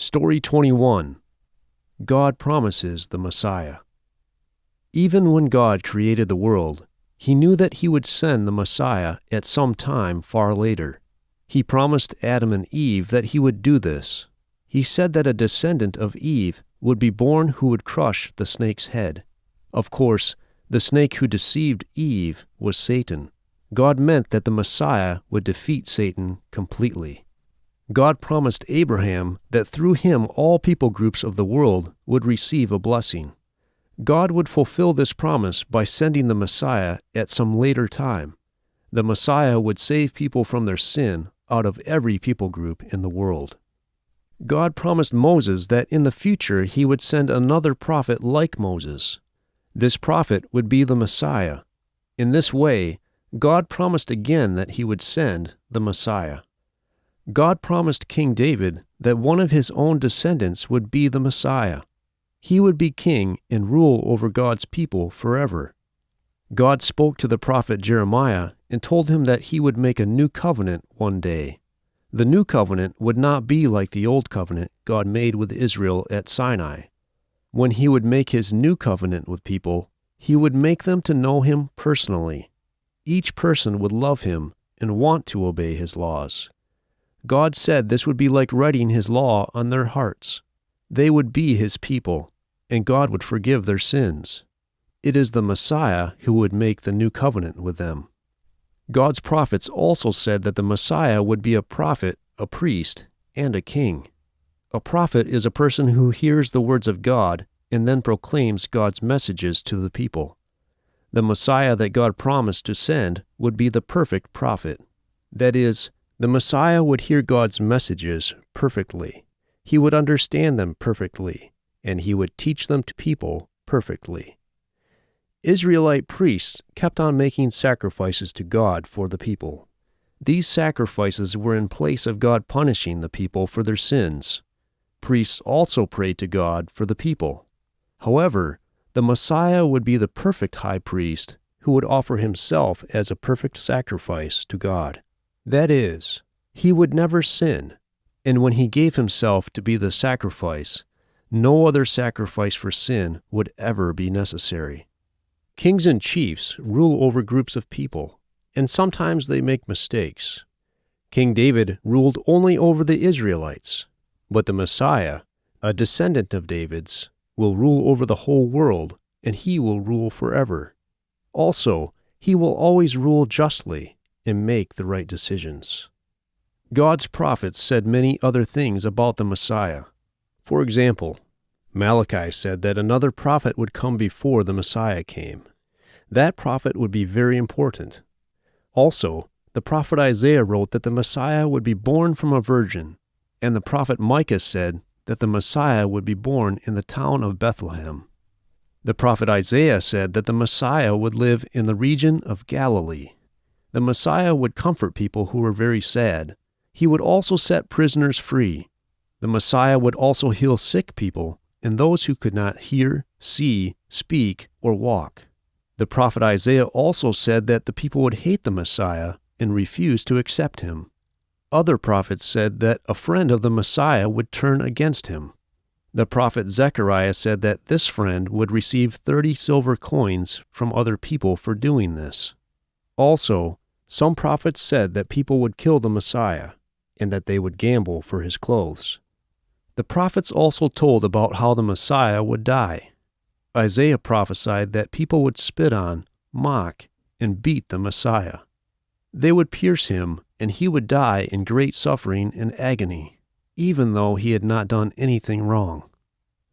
Story 21. God promises the Messiah. Even when God created the world, He knew that He would send the Messiah at some time far later. He promised Adam and Eve that He would do this. He said that a descendant of Eve would be born who would crush the snake's head. Of course, the snake who deceived Eve was Satan. God meant that the Messiah would defeat Satan completely. God promised Abraham that through him all people groups of the world would receive a blessing. God would fulfill this promise by sending the Messiah at some later time. The Messiah would save people from their sin out of every people group in the world. God promised Moses that in the future He would send another prophet like Moses. This prophet would be the Messiah. In this way, God promised again that He would send the Messiah. God promised King David that one of his own descendants would be the Messiah. He would be king and rule over God's people forever. God spoke to the prophet Jeremiah and told him that He would make a new covenant one day. The new covenant would not be like the old covenant God made with Israel at Sinai. When He would make His new covenant with people, He would make them to know Him personally. Each person would love Him and want to obey His laws. God said this would be like writing His law on their hearts. They would be His people, and God would forgive their sins. It is the Messiah who would make the new covenant with them. God's prophets also said that the Messiah would be a prophet, a priest, and a king. A prophet is a person who hears the words of God and then proclaims God's messages to the people. The Messiah that God promised to send would be the perfect prophet. That is, the Messiah would hear God's messages perfectly. He would understand them perfectly, and He would teach them to people perfectly. Israelite priests kept on making sacrifices to God for the people. These sacrifices were in place of God punishing the people for their sins. Priests also prayed to God for the people. However, the Messiah would be the perfect high priest who would offer Himself as a perfect sacrifice to God. That is, He would never sin, and when He gave Himself to be the sacrifice, no other sacrifice for sin would ever be necessary. Kings and chiefs rule over groups of people, and sometimes they make mistakes. King David ruled only over the Israelites, but the Messiah, a descendant of David's, will rule over the whole world, and He will rule forever. Also, He will always rule justly and make the right decisions. God's prophets said many other things about the Messiah. For example, Malachi said that another prophet would come before the Messiah came. That prophet would be very important. Also, the prophet Isaiah wrote that the Messiah would be born from a virgin, and the prophet Micah said that the Messiah would be born in the town of Bethlehem. The prophet Isaiah said that the Messiah would live in the region of Galilee. The Messiah would comfort people who were very sad. He would also set prisoners free. The Messiah would also heal sick people and those who could not hear, see, speak, or walk. The prophet Isaiah also said that the people would hate the Messiah and refuse to accept Him. Other prophets said that a friend of the Messiah would turn against Him. The prophet Zechariah said that this friend would receive 30 silver coins from other people for doing this. Also, some prophets said that people would kill the Messiah and that they would gamble for His clothes. The prophets also told about how the Messiah would die. Isaiah prophesied that people would spit on, mock, and beat the Messiah. They would pierce Him, and He would die in great suffering and agony, even though He had not done anything wrong.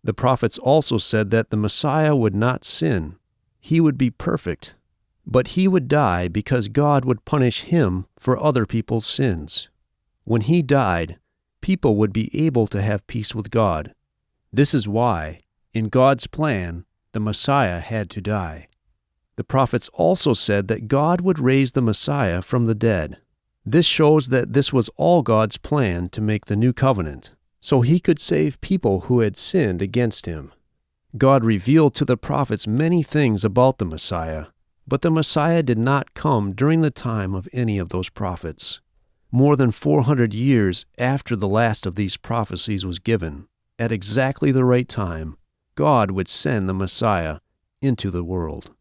The prophets also said that the Messiah would not sin. He would be perfect, but He would die because God would punish Him for other people's sins. When He died, people would be able to have peace with God. This is why, in God's plan, the Messiah had to die. The prophets also said that God would raise the Messiah from the dead. This shows that this was all God's plan to make the new covenant, so He could save people who had sinned against Him. God revealed to the prophets many things about the Messiah, but the Messiah did not come during the time of any of those prophets. More than 400 years after the last of these prophecies was given, at exactly the right time, God would send the Messiah into the world.